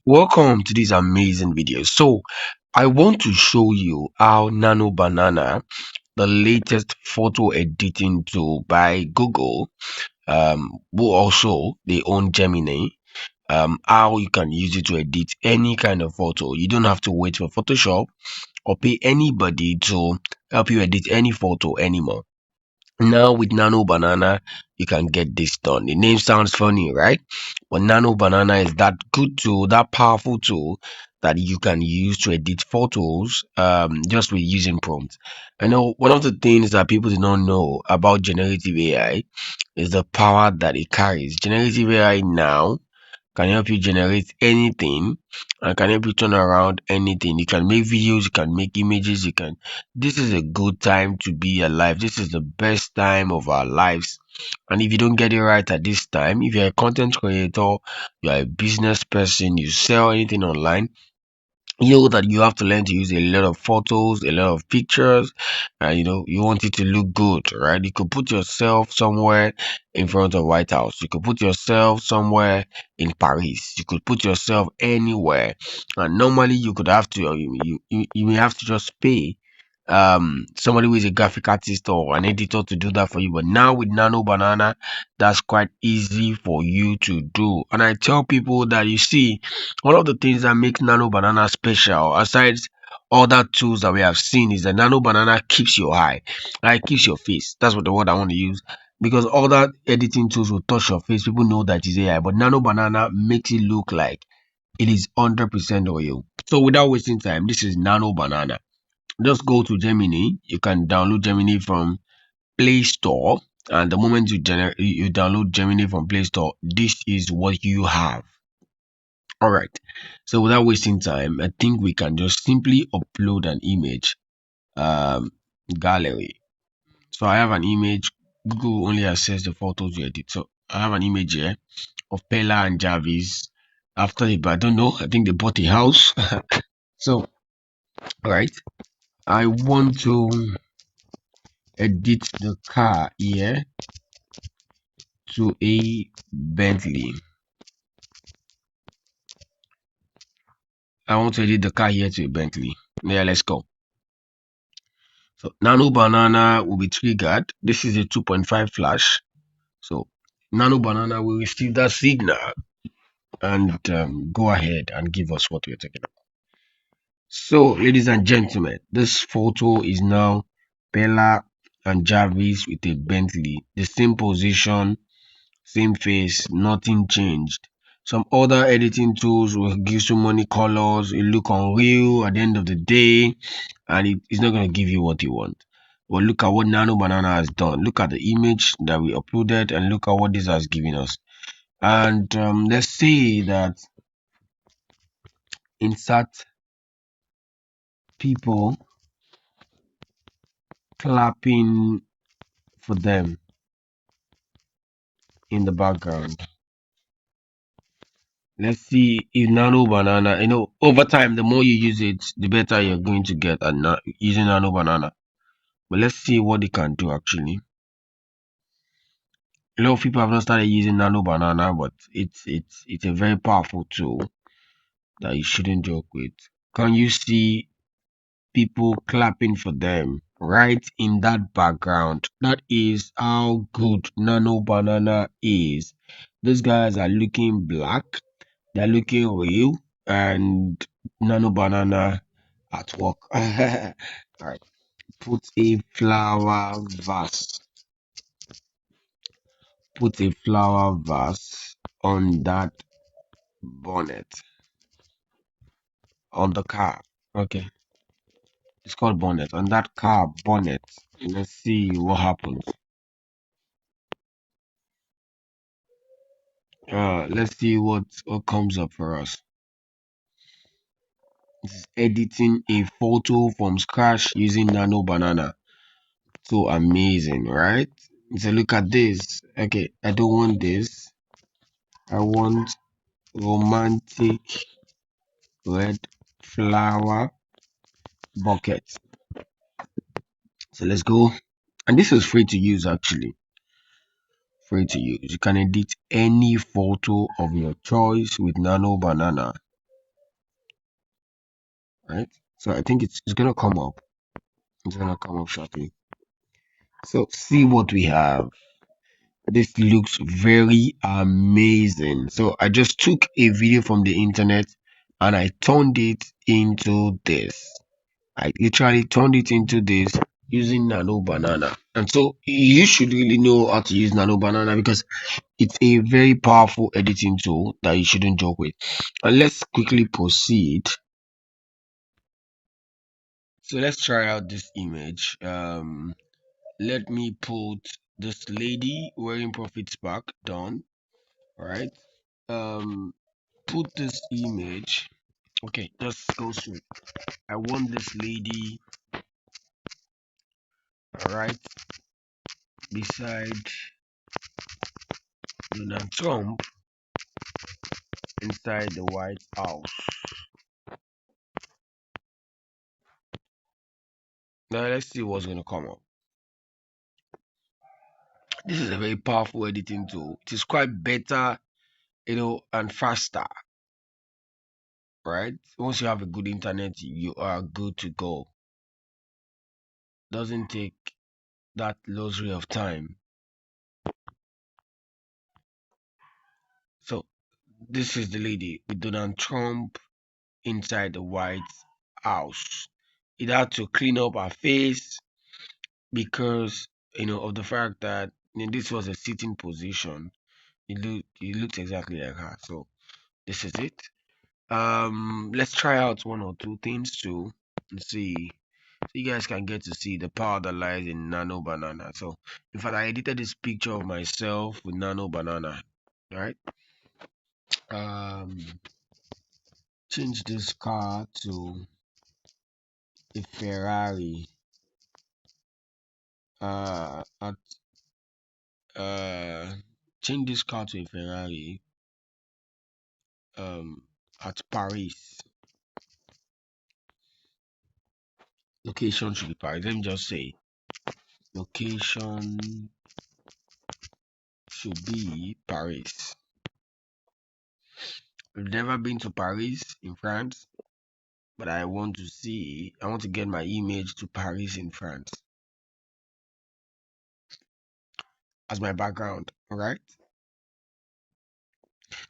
Welcome to this amazing video. So, I want to show you how Nano Banana, the latest photo editing tool by Google, who also they own Gemini, how you can use it to edit any kind of photo. You don't have to wait for Photoshop or pay anybody to help you edit any photo anymore. Now with Nano Banana, you can get this done. The name sounds funny, right? But Nano Banana is that good tool, that powerful tool that you can use to edit photos just with using prompts. I know one of the things that people do not know about generative AI is the power that it carries. Generative AI now can help you generate anything and can help you turn around anything. You can make videos, you can make images, you can. This is a good time to be alive. This is the best time of our lives. And if you don't get it right at this time, if you're a content creator, you're a business person, you sell anything online, you know that you have to learn to use a lot of photos, a lot of pictures, and you want it to look good, right? You could put yourself somewhere in front of White House. You could put yourself somewhere in Paris. You could put yourself anywhere, and normally you could have to, you may have to just pay somebody who is a graphic artist or an editor to do that for you. But now with Nano Banana, that's quite easy for you to do. And I tell people that, you see, one of the things that makes Nano Banana special, aside other tools that we have seen, is that Nano Banana keeps your eye, like keeps your face. That's what the word I want to use. Because other editing tools will touch your face, people know that it's AI, but Nano Banana makes it look like it is 100% oil. So without wasting time, this is Nano Banana. Just go to Gemini. You can download Gemini from Play Store, and the moment you download Gemini from Play Store, this is what you have. All right. So without wasting time, I think we can just simply upload an image gallery. So I have an image. Google only access the photos you edit. So I have an image here of Pella and Jarvis after I don't know, I think they bought a house. So all right, I want to edit the car here to a Bentley. I want to edit the car here to a Bentley. Yeah, let's go. So Nano Banana will be triggered. This is a 2.5 flash. So Nano Banana will receive that signal and go ahead and give us what we're talking about. So, ladies and gentlemen, this photo is now Bella and Jarvis with a Bentley. The same position, same face, nothing changed. Some other editing tools will give so many colors, it look unreal at the end of the day, and it's not going to give you what you want. But look at what Nano Banana has done. Look at the image that we uploaded and look at what this has given us. And let's say that insert people clapping for them in the background. Let's see if Nano Banana, over time, the more you use it, the better you're going to get at using Nano Banana. But let's see what it can do actually. A lot of people have not started using Nano Banana, but it's a very powerful tool that you shouldn't joke with. Can you see people clapping for them right in that background? That is how good Nano Banana is. Those guys are looking black, they're looking real, and Nano Banana at work. All right, put a flower vase, put a flower vase on that bonnet, on the car. Okay, it's called bonnet, on that car bonnet. Let's see what happens. Let's see what comes up for us. This is editing a photo from scratch using Nano Banana. So amazing, right? So look at this. Okay, I don't want this. I want romantic red flower bucket. So let's go. And this is free to use actually. Free to use. You can edit any photo of your choice with Nano Banana. right? So I think it's gonna come up. It's gonna come up shortly. So see what we have. This looks very amazing. So I just took a video from the internet and I turned it into this. I literally turned it into this using Nano Banana. And so you should really know how to use Nano Banana because it's a very powerful editing tool that you shouldn't joke with. And let's quickly proceed. So let's try out this image. Let me put this lady wearing profit spark down. All right. Um, put this image. Okay, just go through. I want this lady, all right, beside Donald Trump inside the White House. Now let's see what's gonna come up. This is a very powerful editing tool. It is quite better, and faster, right? Once you have a good internet, you are good to go. Doesn't take that luxury of time. So this is the lady with Donald Trump inside the White House. It had to clean up her face because of the fact that this was a sitting position. It looked exactly like her. So this is it. Let's try out one or two things too and see. So you guys can get to see the power that lies in Nano Banana. So in fact, I edited this picture of myself with Nano Banana. Right. Um, change this car to a Ferrari. At uh, change this car to a Ferrari. Um, at Paris. Location should be Paris. Let me just say location should be Paris. I've never been to Paris in France, but I want to get my image to Paris in France as my background. All right.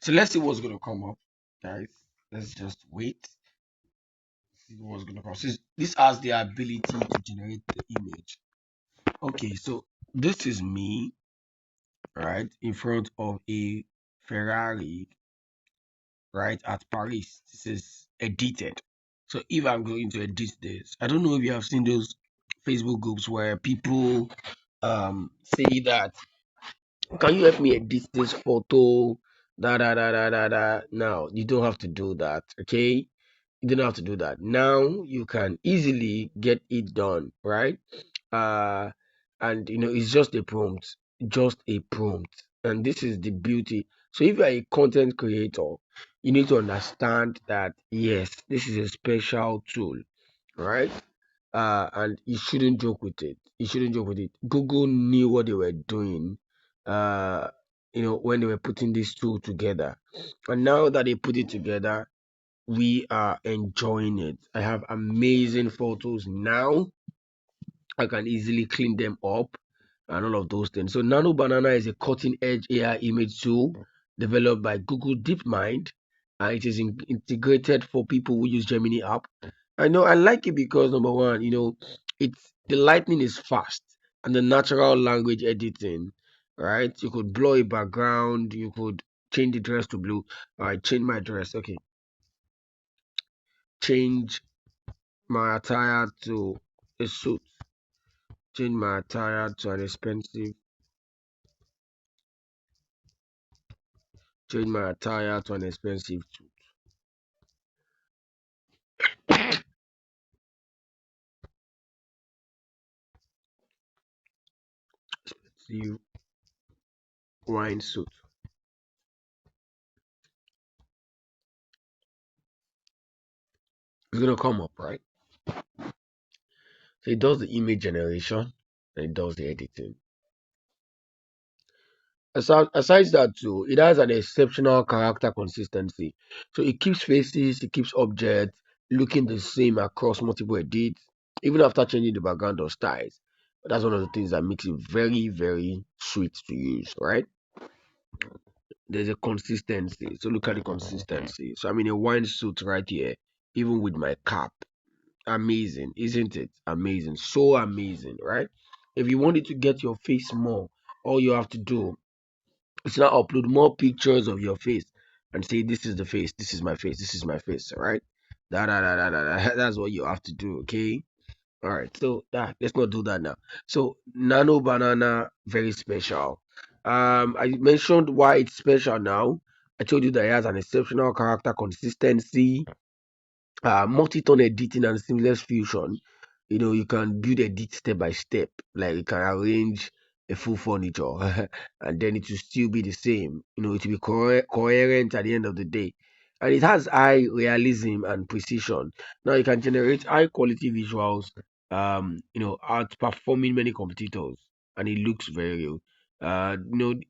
So let's see what's gonna come up, guys. Let's just wait. See what's gonna come. So this has the ability to generate the image. Okay, so this is me, right, in front of a Ferrari, right, at Paris. This is edited. So if I'm going to edit this, I don't know if you have seen those Facebook groups where people say that, can you help me edit this photo? Da da da da da da. Now you don't have to do that, okay? You don't have to do that. Now you can easily get it done, right? Uh and it's just a prompt, just a prompt. And this is the beauty. So if you're a content creator, you need to understand that yes, this is a special tool, right? And you shouldn't joke with it. You shouldn't joke with it. Google knew what they were doing, uh, when they were putting this tool together. And now that they put it together, we are enjoying it. I have amazing photos now. I can easily clean them up and all of those things. So Nano Banana is a cutting edge AI image tool developed by Google DeepMind. It is integrated for people who use Gemini app. I know I like it because number one, it's the lightning is fast and the natural language editing, right? You could blur a background, you could change the dress to blue. All right, change my dress. Okay, change my attire to a suit. Change my attire to an expensive. Change my attire to an expensive expensive wine suit. It's gonna come up, right? So it does the image generation and it does the editing. Aside that too, it has an exceptional character consistency. So it keeps faces, it keeps objects, looking the same across multiple edits, even after changing the background or styles. That's one of the things that makes it very, very sweet to use, right? There's a consistency. So look at the consistency. So I'm in a wine suit right here, even with my cap. Amazing, isn't it? Amazing. So amazing, right? If you wanted to get your face more, all you have to do is now upload more pictures of your face and say, this is the face, this is my face, this is my face, right? That's what you have to do, okay? All right, so let's not do that now. So Nano Banana, very special. I mentioned why it's special now. I told you that it has an exceptional character consistency, multi-tone editing and seamless fusion. You can build edit step by step. Like you can arrange a full furniture, and then it will still be the same. It will be coherent at the end of the day. And it has high realism and precision. Now you can generate high quality visuals, outperforming many competitors, and it looks very real.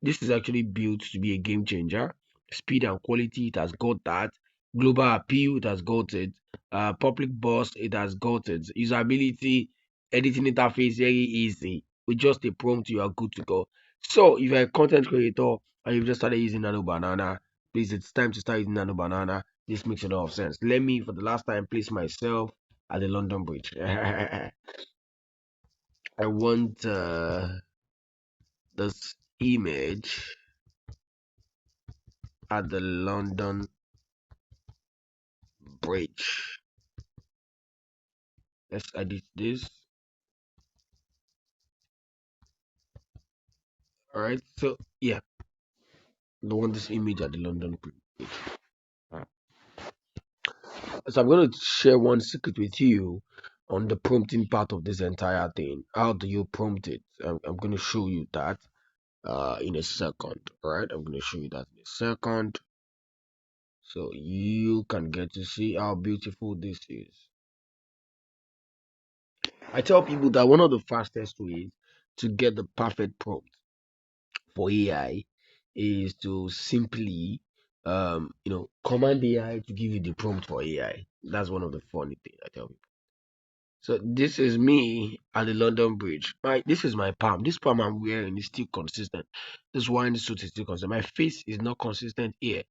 This is actually built to be a game changer. Speed and quality, it has got that. Global appeal, it has got it. Public buzz, it has got it. Usability, editing interface, very easy. With just a prompt, you are good to go. So, if you're a content creator and you've just started using Nano Banana, please, it's time to start using Nano Banana. This makes a lot of sense. Let me, for the last time, place myself at the London Bridge. I want this image at the London Bridge. Let's edit this. All right. So yeah, I want this image at the London Bridge. Uh, So I'm going to share one secret with you on the prompting part of this entire thing. How do you prompt it? I'm going to show you that in a second. All right. I'm going to show you that in a second, so you can get to see how beautiful this is. I tell people that one of the fastest ways to get the perfect prompt for AI is to simply command AI to give you the prompt for AI. That's one of the funny things I tell people. So this is me at the London Bridge. This is my palm. This palm I'm wearing is still consistent. This wine suit is still consistent. My face is not consistent here.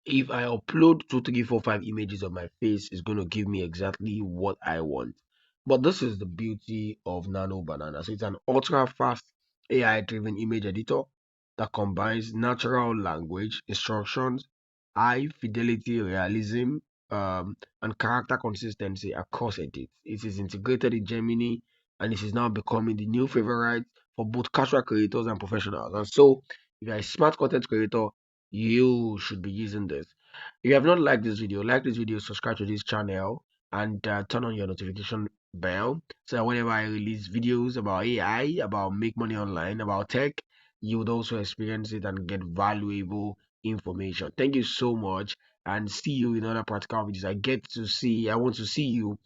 If I upload 2, 3, 4, 5 images of my face, it's going to give me exactly what I want. But this is the beauty of Nano Banana. So it's an ultra fast AI driven image editor that combines natural language instructions, high fidelity realism, and character consistency across edits. It is integrated in Gemini, and it is now becoming the new favorite for both casual creators and professionals. And so, if you're a smart content creator, you should be using this. If you have not liked this video, like this video, subscribe to this channel, and turn on your notification bell so that whenever I release videos about AI, about make money online, about tech, you would also experience it and get valuable information. Thank you so much, and see you in other practical videos. I want to see you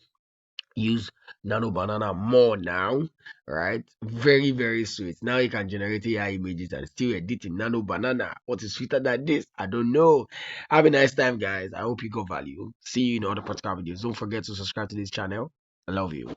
use Nano Banana more now, right? Very, very sweet. Now you can generate AI images and still edit in Nano Banana. What is sweeter than this? I don't know. Have a nice time, guys. I hope you got value. See you in other practical videos. Don't forget to subscribe to this channel. I love you.